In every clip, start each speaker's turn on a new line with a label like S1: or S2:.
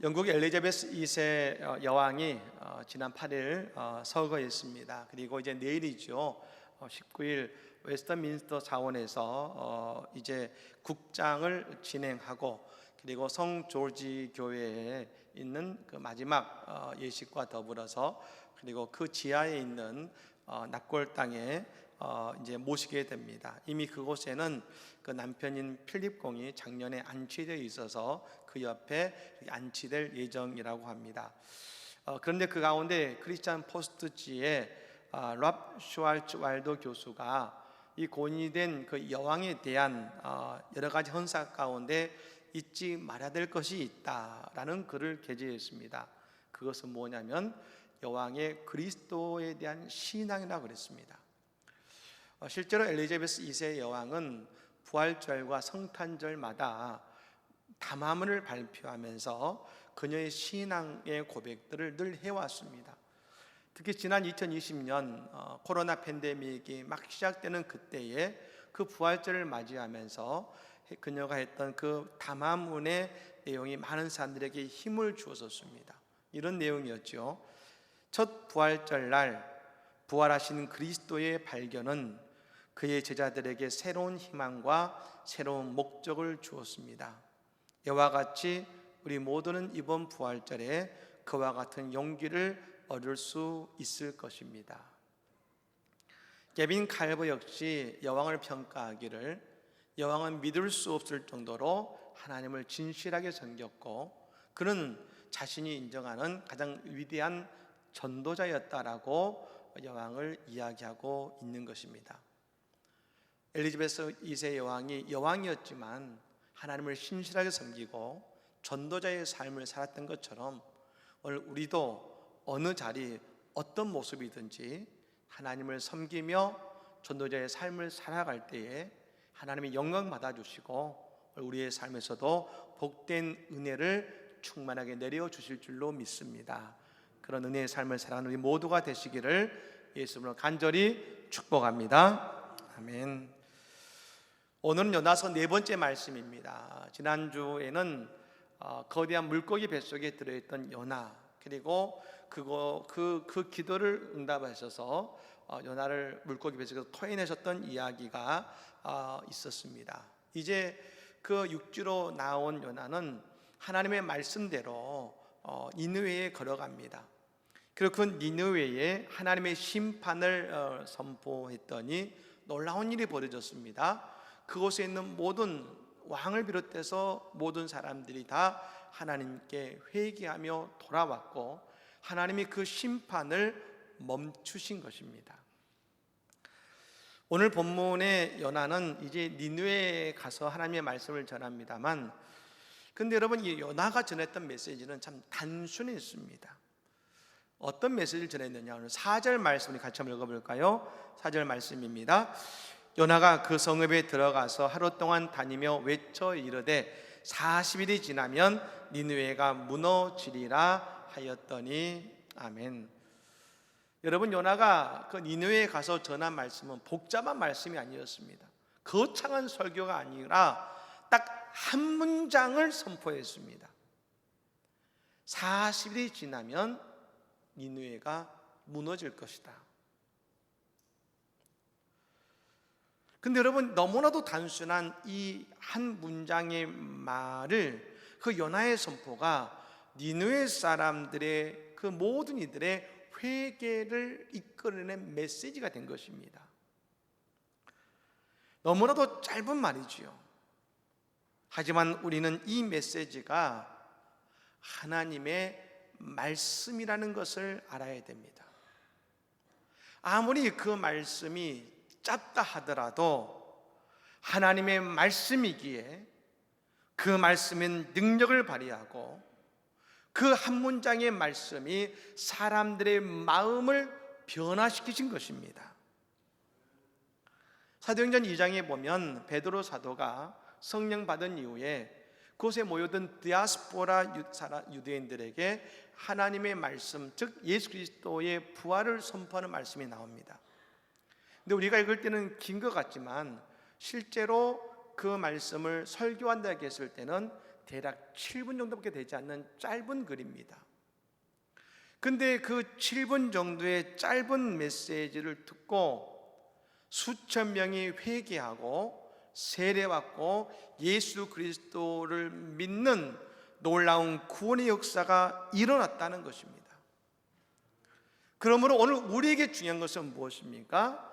S1: 영국 엘리자베스 2세 여왕이 지난 8일 서거했습니다. 그리고 이제 내일이죠. 19일 웨스트민스터 사원에서 이제 국장을 진행하고, 그리고 성 조지 교회에 있는 그 마지막 예식과 더불어서 그리고 그 지하에 있는 납골 땅에 이제 모시게 됩니다. 이미 그곳에는 그 남편인 필립 공이 작년에 안치되어 있어서 그 옆에 안치될 예정이라고 합니다. 그런데 그 가운데 크리스찬 포스트지의 랍 슈왈츠 와일더 교수가 이 고인된 그 여왕에 대한 여러 가지 헌사 가운데 잊지 말아야 될 것이 있다라는 글을 게재했습니다. 그것은 뭐냐면 여왕의 그리스도에 대한 신앙이라고 그랬습니다. 실제로 엘리자베스 2세 여왕은 부활절과 성탄절마다 담화문을 발표하면서 그녀의 신앙의 고백들을 늘 해왔습니다. 특히 지난 2020년 코로나 팬데믹이 막 시작되는 그때에 그 부활절을 맞이하면서 그녀가 했던 그 담화문의 내용이 많은 사람들에게 힘을 주었습니다. 이런 내용이었죠. 첫 부활절 날 부활하신 그리스도의 발견은 그의 제자들에게 새로운 희망과 새로운 목적을 주었습니다. 이와 같이 우리 모두는 이번 부활절에 그와 같은 용기를 얻을 수 있을 것입니다. 게빈 칼버 역시 여왕을 평가하기를, 여왕은 믿을 수 없을 정도로 하나님을 진실하게 섬겼고 그는 자신이 인정하는 가장 위대한 전도자였다라고 여왕을 이야기하고 있는 것입니다. 엘리자베스 2세 여왕이 여왕이었지만 하나님을 신실하게 섬기고 전도자의 삶을 살았던 것처럼 오늘 우리도 어느 자리 어떤 모습이든지 하나님을 섬기며 전도자의 삶을 살아갈 때에 하나님이 영광 받아주시고 우리의 삶에서도 복된 은혜를 충만하게 내려주실 줄로 믿습니다. 그런 은혜의 삶을 살아가는 우리 모두가 되시기를 예수님으로 간절히 축복합니다. 아멘. 오늘은 요나서 네 번째 말씀입니다. 지난주에는 거대한 물고기 뱃속에 들어있던 요나, 그리고 그 기도를 응답하셔서 요나를 물고기 뱃속에서 토해내셨던 이야기가 있었습니다. 이제 그 육지로 나온 요나는 하나님의 말씀대로 니느웨에 걸어갑니다. 그리고 그 니느웨에 하나님의 심판을 선포했더니 놀라운 일이 벌어졌습니다. 그곳에 있는 모든 왕을 비롯해서 모든 사람들이 다 하나님께 회개하며 돌아왔고 하나님이 그 심판을 멈추신 것입니다. 오늘 본문의 요나는 이제 니느웨에 가서 하나님의 말씀을 전합니다만, 근데 여러분, 이 요나가 전했던 메시지는 참 단순했습니다. 어떤 메시지를 전했느냐, 오늘 4절 말씀을 같이 한번 읽어볼까요? 4절 말씀입니다. 요나가 그 성읍에 들어가서 하루 동안 다니며 외쳐 이르되 40일이 지나면 니느웨가 무너지리라 하였더니. 아멘. 여러분, 요나가 그 니느웨에 가서 전한 말씀은 복잡한 말씀이 아니었습니다. 거창한 설교가 아니라 딱 한 문장을 선포했습니다. 40일이 지나면 니느웨가 무너질 것이다. 근데 여러분, 너무나도 단순한 이 한 문장의 말을 그 요나의 선포가 니느웨 사람들의 그 모든 이들의 회개를 이끌어낸 메시지가 된 것입니다. 너무나도 짧은 말이지요. 하지만 우리는 이 메시지가 하나님의 말씀이라는 것을 알아야 됩니다. 아무리 그 말씀이 짧다 하더라도 하나님의 말씀이기에 그 말씀은 능력을 발휘하고 그 한 문장의 말씀이 사람들의 마음을 변화시키신 것입니다. 사도행전 2장에 보면 베드로 사도가 성령 받은 이후에 그곳에 모여든 디아스포라 유대인들에게 하나님의 말씀, 즉 예수 그리스도의 부활을 선포하는 말씀이 나옵니다. 근데 우리가 읽을 때는 긴 것 같지만 실제로 그 말씀을 설교한다고 했을 때는 대략 7분 정도밖에 되지 않는 짧은 글입니다. 근데 그 7분 정도의 짧은 메시지를 듣고 수천 명이 회개하고 세례받고 예수 그리스도를 믿는 놀라운 구원의 역사가 일어났다는 것입니다. 그러므로 오늘 우리에게 중요한 것은 무엇입니까?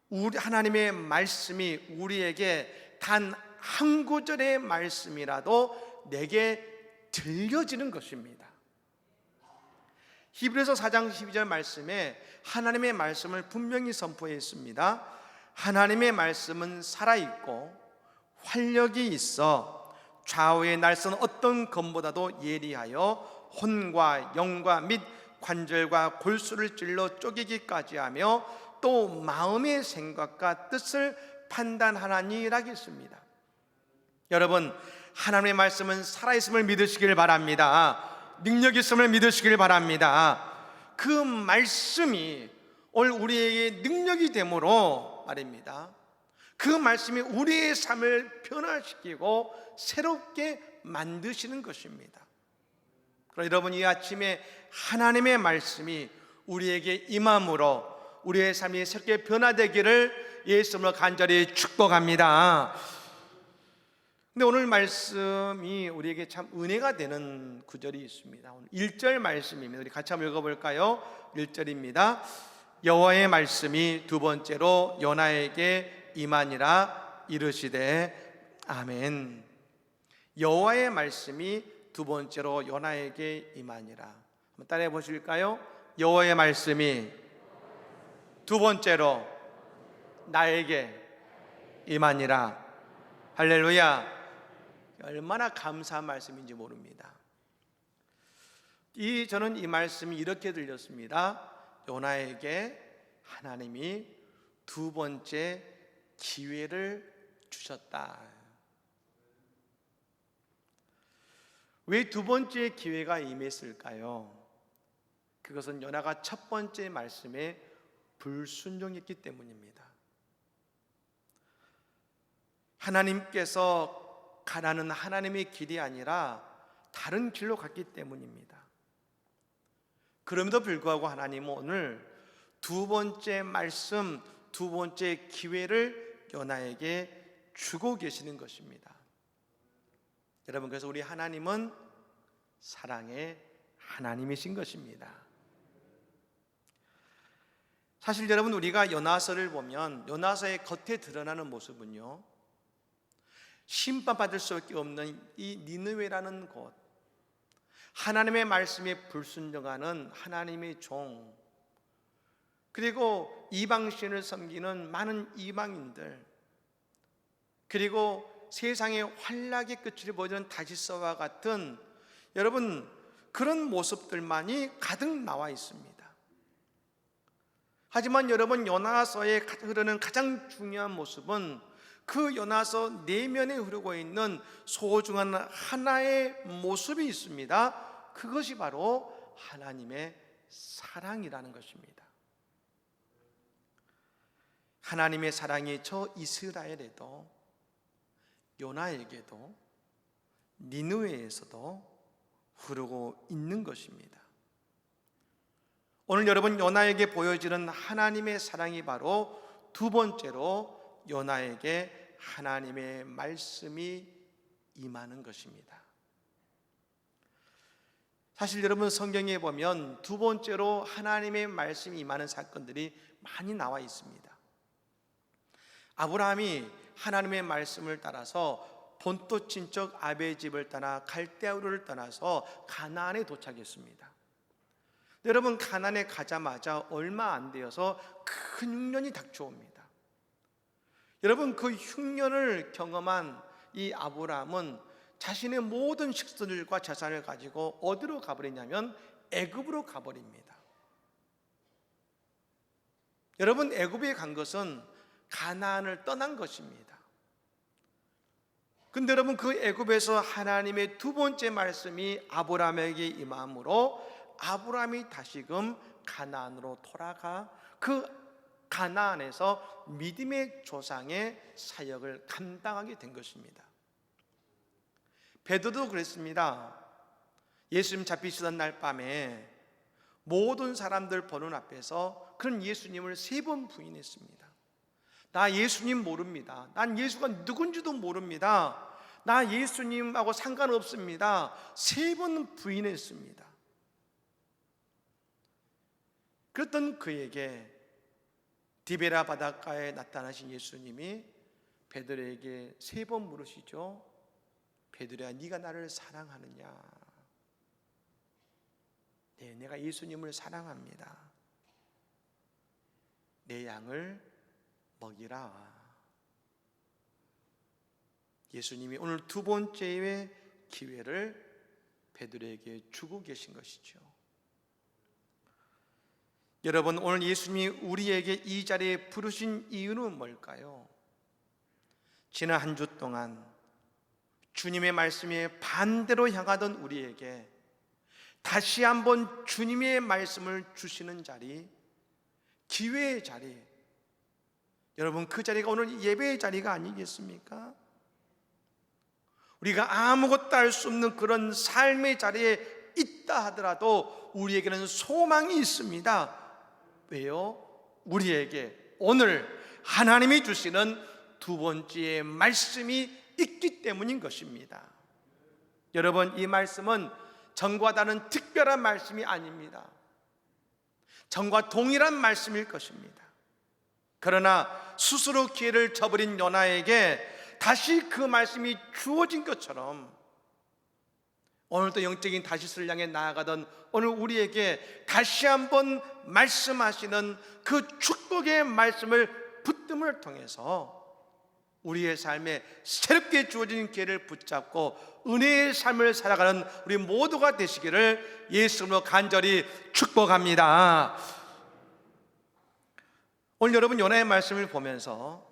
S1: 우리 하나님의 말씀이 우리에게 단 한 구절의 말씀이라도 내게 들려지는 것입니다. 히브리서 4장 12절 말씀에 하나님의 말씀을 분명히 선포했습니다. 하나님의 말씀은 살아있고 활력이 있어 좌우의 날선 어떤 검보다도 예리하여 혼과 영과 및 관절과 골수를 찔러 쪼개기까지 하며 또 마음의 생각과 뜻을 판단하나니라 했습니다. 여러분, 하나님의 말씀은 살아있음을 믿으시길 바랍니다. 능력 있음을 믿으시길 바랍니다. 그 말씀이 오늘 우리에게 능력이 되므로 말입니다. 그 말씀이 우리의 삶을 변화시키고 새롭게 만드시는 것입니다. 그러나 여러분, 이 아침에 하나님의 말씀이 우리에게 임함으로 우리의 삶이 새롭게 변화되기를 예수님으로 간절히 축복합니다. 근데 오늘 말씀이 우리에게 참 은혜가 되는 구절이 있습니다. 오늘 1절 말씀입니다. 우리 같이 한번 읽어볼까요? 1절입니다. 여호와의 말씀이 두 번째로 요나에게 임하니라 이르시되 아멘. 여호와의 말씀이 두 번째로 요나에게 임하니라. 한번 따라해 보실까요? 여호와의 말씀이 두 번째로 나에게 임하니라. 할렐루야. 얼마나 감사한 말씀인지 모릅니다. 저는 이 말씀이 이렇게 들렸습니다. 요나에게 하나님이 두 번째 기회를 주셨다. 왜 두 번째 기회가 임했을까요? 그것은 요나가 첫 번째 말씀에 불순종했기 때문입니다. 하나님께서 가라는 하나님의 길이 아니라 다른 길로 갔기 때문입니다. 그럼에도 불구하고 하나님은 오늘 두 번째 말씀, 두 번째 기회를 요나에게 주고 계시는 것입니다. 여러분, 그래서 우리 하나님은 사랑의 하나님이신 것입니다. 사실 여러분, 우리가 요나서를 보면 요나서의 겉에 드러나는 모습은요, 심판받을 수밖에 없는 이 니느웨라는 곳, 하나님의 말씀에 불순종하는 하나님의 종, 그리고 이방신을 섬기는 많은 이방인들, 그리고 세상의 환락의 끝을 보여주는 다시서와 같은 여러분 그런 모습들만이 가득 나와 있습니다. 하지만 여러분, 요나서에 흐르는 가장 중요한 모습은 그 요나서 내면에 흐르고 있는 소중한 하나의 모습이 있습니다. 그것이 바로 하나님의 사랑이라는 것입니다. 하나님의 사랑이 저 이스라엘에도, 요나에게도, 니느웨에서도 흐르고 있는 것입니다. 오늘 여러분, 요나에게 보여지는 하나님의 사랑이 바로 두 번째로 요나에게 하나님의 말씀이 임하는 것입니다. 사실 여러분, 성경에 보면 두 번째로 하나님의 말씀이 임하는 사건들이 많이 나와 있습니다. 아브라함이 하나님의 말씀을 따라서 본토 친척 아베의 집을 떠나 갈대아우를 떠나서 가나안에 도착했습니다. 여러분, 가나안에 가자마자 얼마 안 되어서 큰 흉년이 닥쳐옵니다. 여러분, 그 흉년을 경험한 이 아브라함은 자신의 모든 식수들과 재산을 가지고 어디로 가버리냐면 애굽으로 가버립니다. 여러분, 애굽에 간 것은 가나안을 떠난 것입니다. 근데 여러분, 그 애굽에서 하나님의 두 번째 말씀이 아브라함에게 임함으로 아브라함이 다시금 가나안으로 돌아가 그 가나안에서 믿음의 조상의 사역을 감당하게 된 것입니다. 베드로도 그랬습니다. 예수님 잡히시던 날 밤에 모든 사람들 보는 앞에서 그는 예수님을 3번 부인했습니다. 나 예수님 모릅니다. 난 예수가 누군지도 모릅니다. 나 예수님하고 상관없습니다. 3번 부인했습니다. 그랬던 그에게 디베라 바닷가에 나타나신 예수님이 베드로에게 3번 물으시죠. 베드로야, 네가 나를 사랑하느냐? 네, 내가 예수님을 사랑합니다. 내 양을 먹이라. 예수님이 오늘 2번째의 기회를 베드로에게 주고 계신 것이죠. 여러분, 오늘 예수님이 우리에게 이 자리에 부르신 이유는 뭘까요? 지난 한 주 동안 주님의 말씀에 반대로 향하던 우리에게 다시 한번 주님의 말씀을 주시는 자리, 기회의 자리, 여러분, 그 자리가 오늘 예배의 자리가 아니겠습니까? 우리가 아무것도 할 수 없는 그런 삶의 자리에 있다 하더라도 우리에게는 소망이 있습니다. 왜요? 우리에게 오늘 하나님이 주시는 2번째의 말씀이 있기 때문인 것입니다. 여러분, 이 말씀은 전과 다른 특별한 말씀이 아닙니다. 전과 동일한 말씀일 것입니다. 그러나 스스로 기회를 저버린 요나에게 다시 그 말씀이 주어진 것처럼 오늘도 영적인 다시스를 향해 나아가던 오늘 우리에게 다시 한번 말씀하시는 그 축복의 말씀을 붙듦을 통해서 우리의 삶에 새롭게 주어진 기회를 붙잡고 은혜의 삶을 살아가는 우리 모두가 되시기를 예수님으로 간절히 축복합니다. 오늘 여러분 요나의 말씀을 보면서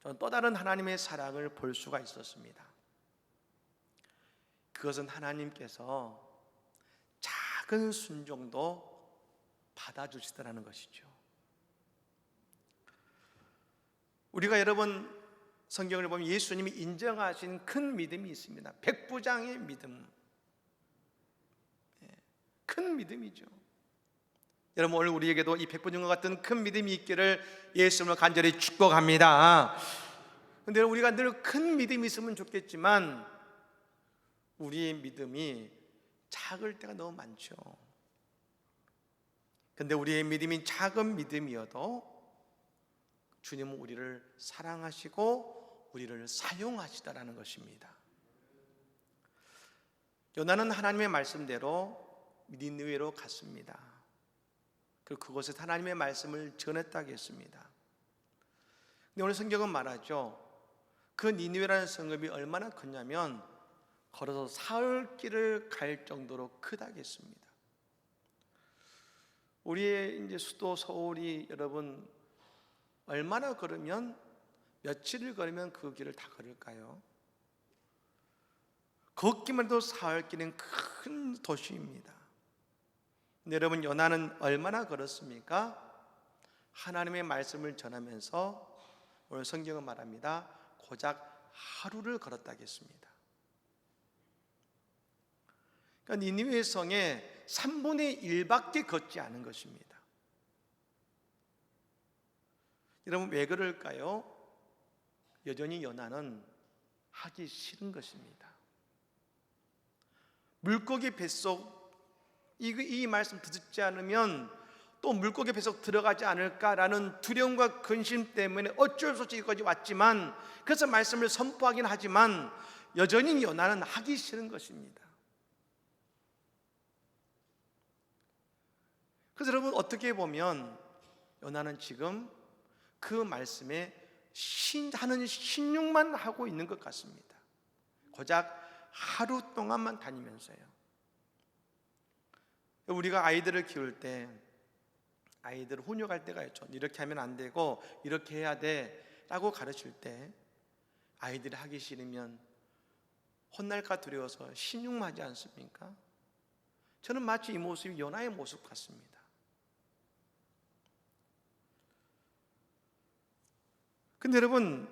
S1: 저는 또 다른 하나님의 사랑을 볼 수가 있었습니다. 그것은 하나님께서 작은 순종도 받아주시더라는 것이죠. 우리가 여러분 성경을 보면 예수님이 인정하신 큰 믿음이 있습니다. 백부장의 믿음, 큰 믿음이죠. 여러분, 오늘 우리에게도 이 백부장과 같은 큰 믿음이 있기를 예수님을 간절히 축복합니다. 그런데 우리가 늘 큰 믿음이 있으면 좋겠지만 우리의 믿음이 작을 때가 너무 많죠. 그런데 우리의 믿음이 작은 믿음이어도 주님은 우리를 사랑하시고 우리를 사용하시다라는 것입니다. 요나는 하나님의 말씀대로 니느웨로 갔습니다. 그리고 그곳에 하나님의 말씀을 전했다고 했습니다. 근데 오늘 성경은 말하죠. 그 니느웨라는 성읍이 얼마나 컸냐면 걸어서 사흘 길을 갈 정도로 크다고 했습니다. 우리의 이제 수도 서울이 여러분 얼마나 걸으면 며칠을 걸으면 그 길을 다 걸을까요? 걷기만 해도 사흘 길은 큰 도시입니다. 근데 여러분 요나는 얼마나 걸었습니까? 하나님의 말씀을 전하면서 오늘 성경은 말합니다. 고작 하루를 걸었다고 했습니다. 그러니까 니느웨 성에 3분의 1밖에 걷지 않은 것입니다. 여러분 왜 그럴까요? 여전히 요나는 하기 싫은 것입니다. 물고기 뱃속 이 말씀 듣지 않으면 또 물고기 뱃속 들어가지 않을까라는 두려움과 근심 때문에 어쩔 수 없이 여기까지 왔지만, 그래서 말씀을 선포하긴 하지만 여전히 요나는 하기 싫은 것입니다. 그래서 여러분 어떻게 보면 요나는 지금 그 말씀에 하는 신용만 하고 있는 것 같습니다. 고작 하루 동안만 다니면서요. 우리가 아이들을 키울 때 아이들을 훈육할 때가 있죠. 이렇게 하면 안 되고 이렇게 해야 돼 라고 가르칠 때 아이들이 하기 싫으면 혼날까 두려워서 신용만 하지 않습니까? 저는 마치 이 모습이 요나의 모습 같습니다. 근데 여러분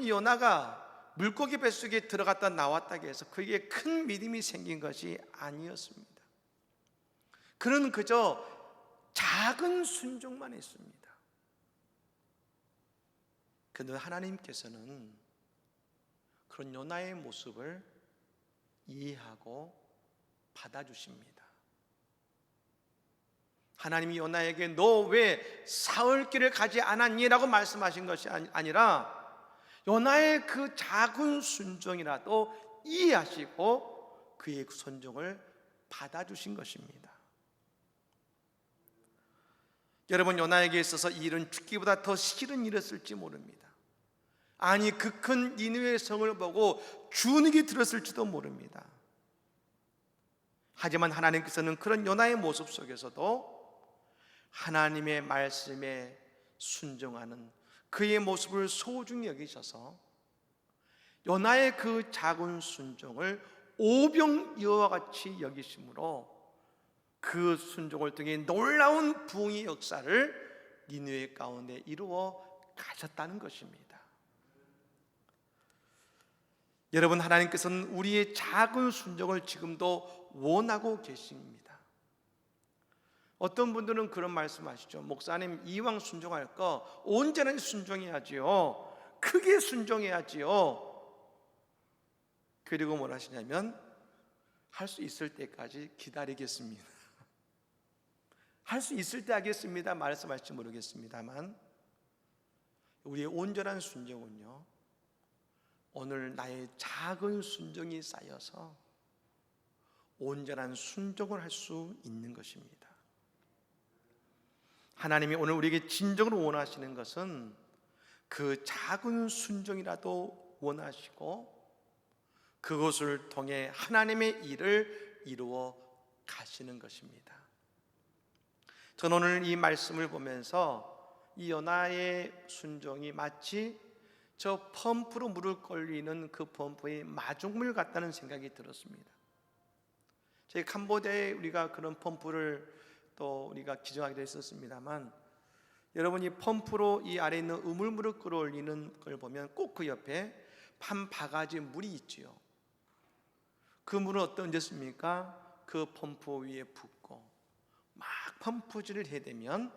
S1: 요나가 물고기 뱃속에 들어갔다 나왔다고 해서 그에게 큰 믿음이 생긴 것이 아니었습니다. 그는 그저 작은 순종만 했습니다. 그런데 하나님께서는 그런 요나의 모습을 이해하고 받아주십니다. 하나님이 요나에게 너 왜 사흘 길을 가지 않았니? 라고 말씀하신 것이 아니라 요나의 그 작은 순종이라도 이해하시고 그의 순종을 받아주신 것입니다. 여러분, 요나에게 있어서 이 일은 죽기보다 더 싫은 일이었을지 모릅니다. 아니, 그 큰 니느웨 성을 보고 주눅이 들었을지도 모릅니다. 하지만 하나님께서는 그런 요나의 모습 속에서도 하나님의 말씀에 순종하는 그의 모습을 소중히 여기셔서 요나의 그 작은 순종을 오병이어와 같이 여기심으로 그 순종을 통해 놀라운 부흥의 역사를 니느웨 가운데 이루어 가셨다는 것입니다. 여러분, 하나님께서는 우리의 작은 순종을 지금도 원하고 계십니다. 어떤 분들은 그런 말씀하시죠. 목사님, 이왕 순종할 거 언제나 순종해야지요. 크게 순종해야지요. 그리고 뭘 하시냐면 할 수 있을 때까지 기다리겠습니다. 할 수 있을 때 하겠습니다 말씀하실지 모르겠습니다만 우리의 온전한 순종은요, 오늘 나의 작은 순종이 쌓여서 온전한 순종을 할 수 있는 것입니다. 하나님이 오늘 우리에게 진정으로 원하시는 것은 그 작은 순종이라도 원하시고 그것을 통해 하나님의 일을 이루어 가시는 것입니다. 저는 오늘 이 말씀을 보면서 이 요나의 순종이 마치 저 펌프로 물을 끌리는 그 펌프의 마중물 같다는 생각이 들었습니다. 저희 캄보디아에 우리가 그런 펌프를 또 우리가 기증하기도 했었습니다만, 여러분, 이 펌프로 이 아래에 있는 우물물을 끌어올리는 걸 보면 꼭 그 옆에 한 바가지 물이 있지요. 그 물은 어떤졌습니까? 그 펌프 위에 붓고 막 펌프질을 해야 되면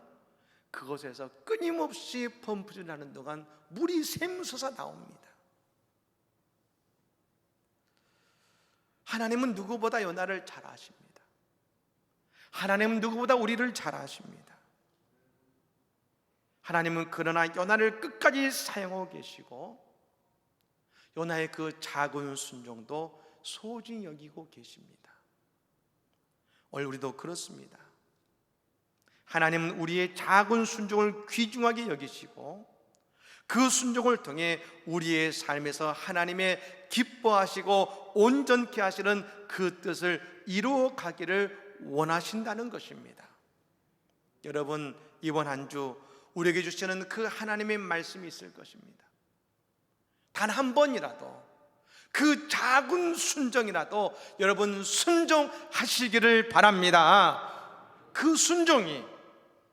S1: 그곳에서 끊임없이 펌프질을 하는 동안 물이 샘솟아 나옵니다. 하나님은 누구보다 요나를 잘 아십니다. 하나님은 누구보다 우리를 잘 아십니다. 하나님은 그러나 요나를 끝까지 사용하고 계시고 요나의 그 작은 순종도 소중히 여기고 계십니다. 오늘 우리도 그렇습니다. 하나님은 우리의 작은 순종을 귀중하게 여기시고 그 순종을 통해 우리의 삶에서 하나님의 기뻐하시고 온전케 하시는 그 뜻을 이루어 가기를 원하신다는 것입니다. 여러분, 이번 한 주 우리에게 주시는 그 하나님의 말씀이 있을 것입니다. 단 한 번이라도 그 작은 순종이라도 여러분 순종하시기를 바랍니다. 그 순종이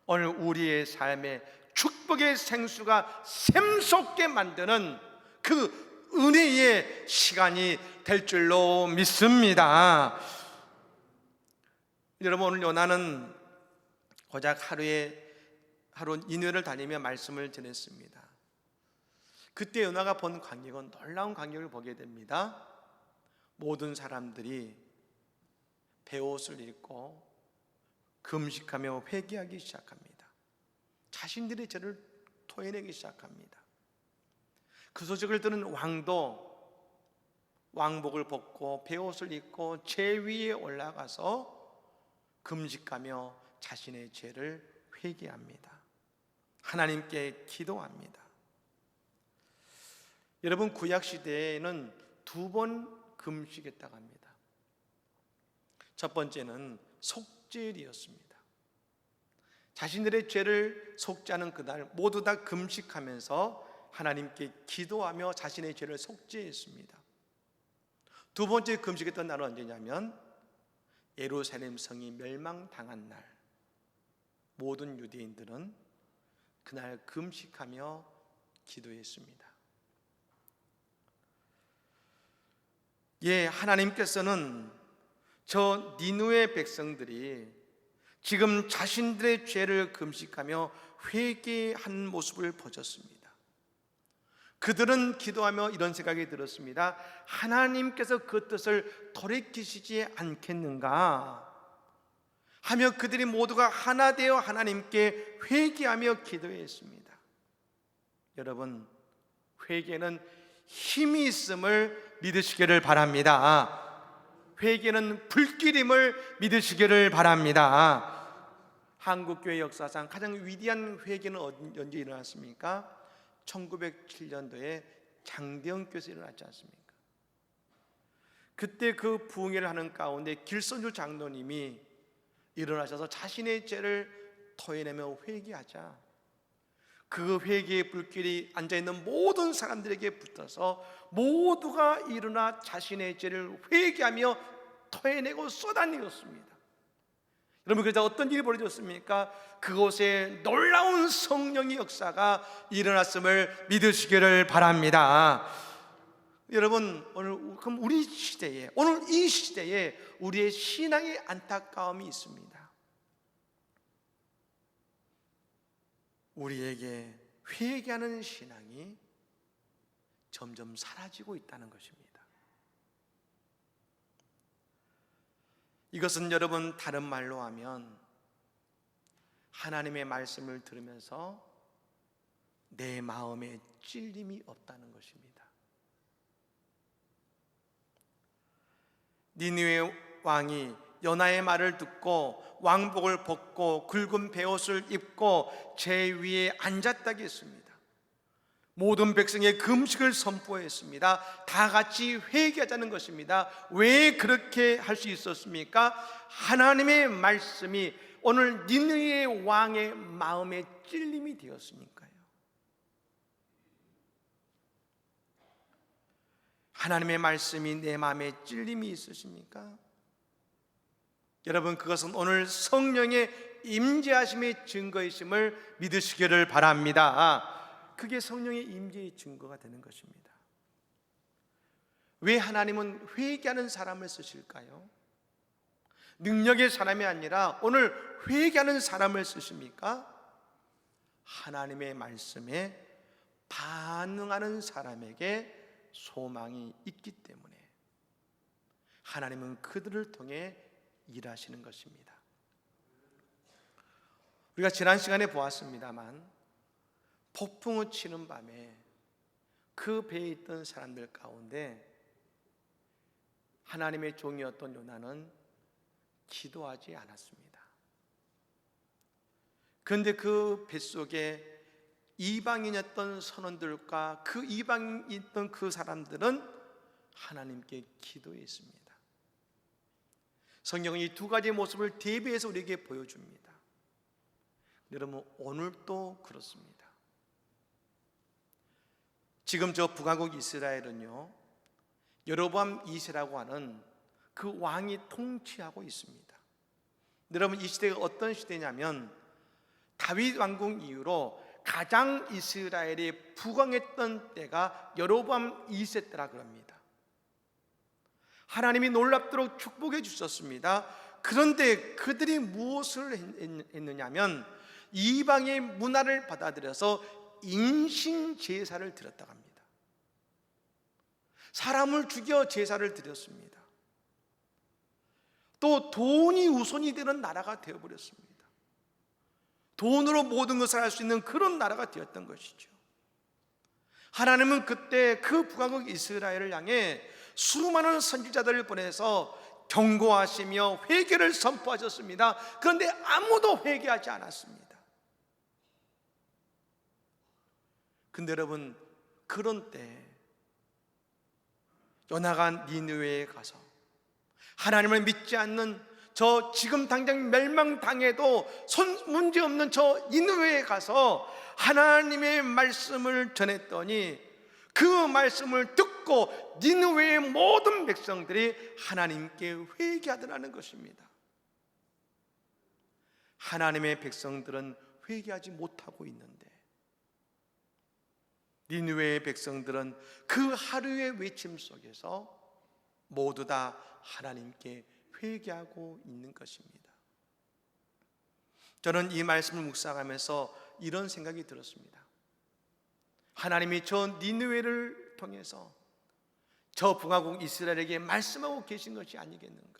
S1: 오늘 우리의 삶에 축복의 생수가 샘솟게 만드는 그 은혜의 시간이 될 줄로 믿습니다. 여러분, 오늘 요나는 고작 하루 니느웨를 다니며 말씀을 전했습니다. 그때 요나가 본 광경은 놀라운 광경을 보게 됩니다. 모든 사람들이 베옷을 입고 금식하며 회개하기 시작합니다. 자신들의 죄를 토해내기 시작합니다. 그 소식을 들은 왕도 왕복을 벗고 베옷을 입고 제 위에 올라가서 금식하며 자신의 죄를 회개합니다. 하나님께 기도합니다. 여러분, 구약 시대에는 2번 금식했다고 합니다. 첫 번째는 속죄일이었습니다. 자신들의 죄를 속죄하는 그날 모두 다 금식하면서 하나님께 기도하며 자신의 죄를 속죄했습니다. 두 번째 금식했던 날은 언제냐면 예루살렘 성이 멸망당한 날, 모든 유대인들은 그날 금식하며 기도했습니다. 예, 하나님께서는 저 니느웨 백성들이 지금 자신들의 죄를 금식하며 회개한 모습을 보셨습니다. 그들은 기도하며 이런 생각이 들었습니다. 하나님께서 그 뜻을 돌이키시지 않겠는가 하며 그들이 모두가 하나 되어 하나님께 회개하며 기도했습니다. 여러분, 회개는 힘이 있음을 믿으시기를 바랍니다. 회개는 불길임을 믿으시기를 바랍니다. 한국교회 역사상 가장 위대한 회개는 언제 일어났습니까? 1907년도에 장대영교에서 일어났지 않습니까? 그때 그 부흥회를 하는 가운데 길선주 장로님이 일어나셔서 자신의 죄를 토해내며 회개하자 그 회개의 불길이 앉아있는 모든 사람들에게 붙어서 모두가 일어나 자신의 죄를 회개하며 토해내고 쏟아내었습니다. 여러분, 그러자 어떤 일이 벌어졌습니까? 그곳에 놀라운 성령의 역사가 일어났음을 믿으시기를 바랍니다. 여러분, 그럼 우리 시대에, 오늘 이 시대에 우리의 신앙의 안타까움이 있습니다. 우리에게 회개하는 신앙이 점점 사라지고 있다는 것입니다. 이것은 여러분, 다른 말로 하면 하나님의 말씀을 들으면서 내 마음에 찔림이 없다는 것입니다. 니느웨 왕이 요나의 말을 듣고 왕복을 벗고 굵은 베옷을 입고 제 위에 앉았다고 했습니다. 모든 백성의 금식을 선포했습니다. 다 같이 회개하자는 것입니다. 왜 그렇게 할 수 있었습니까? 하나님의 말씀이 오늘 니느웨 왕의 마음에 찔림이 되었으니까요. 하나님의 말씀이 내 마음에 찔림이 있으십니까? 여러분, 그것은 오늘 성령의 임재하심의 증거이심을 믿으시기를 바랍니다. 그게 성령의 임재의 증거가 되는 것입니다. 왜 하나님은 회개하는 사람을 쓰실까요? 능력의 사람이 아니라 오늘 회개하는 사람을 쓰십니까? 하나님의 말씀에 반응하는 사람에게 소망이 있기 때문에 하나님은 그들을 통해 일하시는 것입니다. 우리가 지난 시간에 보았습니다만 폭풍우 치는 밤에 그 배에 있던 사람들 가운데 하나님의 종이었던 요나는 기도하지 않았습니다. 그런데 그 뱃속에 이방인이었던 선원들과 그 이방인이었던 그 사람들은 하나님께 기도했습니다. 성경은 이 두 가지의 모습을 대비해서 우리에게 보여줍니다. 여러분, 오늘도 그렇습니다. 지금 저 북왕국 이스라엘은요, 여로보암 2세라고 하는 그 왕이 통치하고 있습니다. 여러분, 이 시대가 어떤 시대냐면 다윗 왕궁 이후로 가장 이스라엘이 부강했던 때가 여로보암 2세 때라 그럽니다. 하나님이 놀랍도록 축복해 주셨습니다. 그런데 그들이 무엇을 했느냐면 이방의 문화를 받아들여서 인신 제사를 드렸다고 합니다. 사람을 죽여 제사를 드렸습니다. 또 돈이 우선이 되는 나라가 되어버렸습니다. 돈으로 모든 것을 할 수 있는 그런 나라가 되었던 것이죠. 하나님은 그때 그 북왕국 이스라엘을 향해 수많은 선지자들을 보내서 경고하시며 회개를 선포하셨습니다. 그런데 아무도 회개하지 않았습니다. 근데 여러분, 그런 때 요나가 니느웨에 가서 하나님을 믿지 않는 저 지금 당장 멸망당해도 문제없는 저 니느웨에 가서 하나님의 말씀을 전했더니 그 말씀을 듣고 니느웨의 모든 백성들이 하나님께 회개하더라는 것입니다. 하나님의 백성들은 회개하지 못하고 있는데 니느웨의 백성들은 그 하루의 외침 속에서 모두 다 하나님께 회개하고 있는 것입니다. 저는 이 말씀을 묵상하면서 이런 생각이 들었습니다. 하나님이 저 니느웨를 통해서 저 북왕국 이스라엘에게 말씀하고 계신 것이 아니겠는가?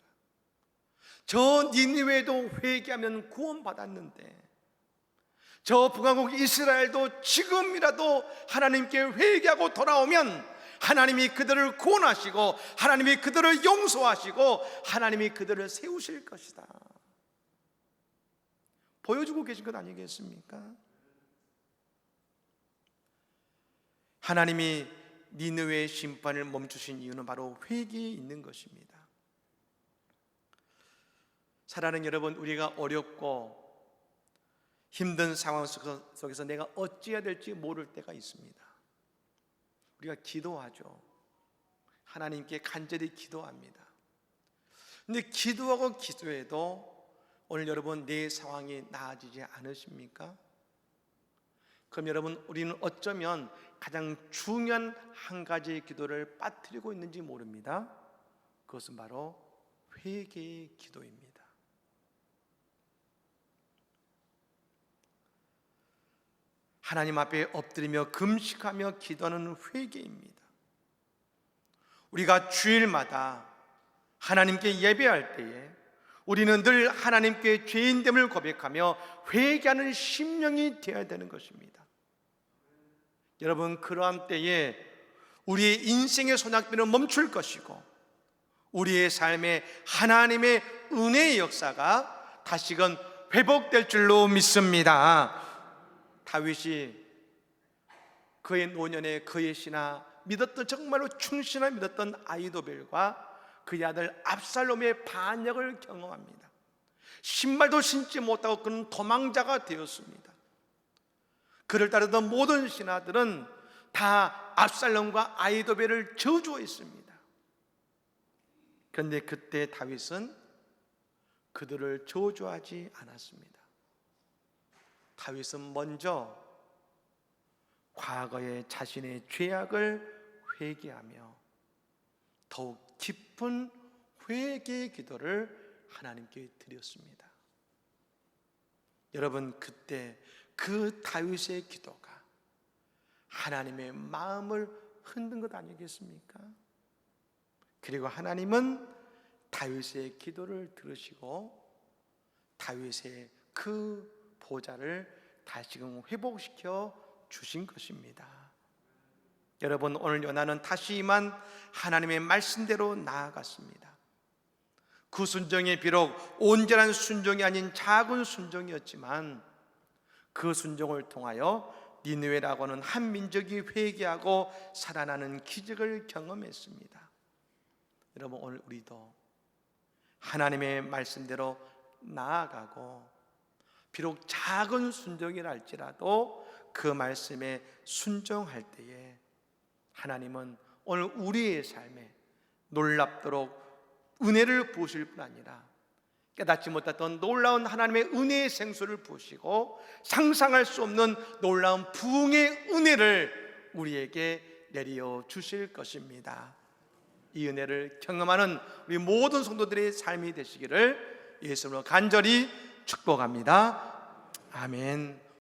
S1: 저 니느웨도 회개하면 구원받았는데 저 북왕국 이스라엘도 지금이라도 하나님께 회개하고 돌아오면 하나님이 그들을 구원하시고 하나님이 그들을 용서하시고 하나님이 그들을 세우실 것이다 보여주고 계신 것 아니겠습니까? 하나님이 니느웨의 심판을 멈추신 이유는 바로 회개에 있는 것입니다. 사랑하는 여러분, 우리가 어렵고 힘든 상황 속에서 내가 어찌해야 될지 모를 때가 있습니다. 우리가 기도하죠. 하나님께 간절히 기도합니다. 근데 기도하고 기도해도 오늘 여러분 내 상황이 나아지지 않으십니까? 그럼 여러분, 우리는 어쩌면 가장 중요한 한 가지의 기도를 빠뜨리고 있는지 모릅니다. 그것은 바로 회개의 기도입니다. 하나님 앞에 엎드리며 금식하며 기도하는 회개입니다. 우리가 주일마다 하나님께 예배할 때에 우리는 늘 하나님께 죄인됨을 고백하며 회개하는 심령이 되어야 되는 것입니다. 여러분, 그러한 때에 우리의 인생의 소낙비는 멈출 것이고 우리의 삶에 하나님의 은혜의 역사가 다시금 회복될 줄로 믿습니다. 다윗이 그의 노년에 그의 신하 믿었던, 정말로 충신하게 믿었던 아히도벨과 그의 아들 압살롬의 반역을 경험합니다. 신발도 신지 못하고 그는 도망자가 되었습니다. 그를 따르던 모든 신하들은 다 압살롬과 아히도벨을 저주했습니다. 그런데 그때 다윗은 그들을 저주하지 않았습니다. 다윗은 먼저 과거의 자신의 죄악을 회개하며 더욱 깊은 회개의 기도를 하나님께 드렸습니다. 여러분, 그때 그 다윗의 기도가 하나님의 마음을 흔든 것 아니겠습니까? 그리고 하나님은 다윗의 기도를 들으시고 다윗의 그 보좌를 다시금 회복시켜 주신 것입니다. 여러분, 오늘 요나는 다시 이만 하나님의 말씀대로 나아갔습니다. 그 순종이 비록 온전한 순종이 아닌 작은 순종이었지만 그 순종을 통하여 니느웨라고 하는 한 민족이 회개하고 살아나는 기적을 경험했습니다. 여러분, 오늘 우리도 하나님의 말씀대로 나아가고 비록 작은 순종이라 할지라도 그 말씀에 순종할 때에 하나님은 오늘 우리의 삶에 놀랍도록 은혜를 부으실 뿐 아니라 깨닫지 못했던 놀라운 하나님의 은혜의 생수를 부으시고 상상할 수 없는 놀라운 부흥의 은혜를 우리에게 내려 주실 것입니다. 이 은혜를 경험하는 우리 모든 성도들의 삶이 되시기를 예수님으로 간절히 축복합니다. 아멘.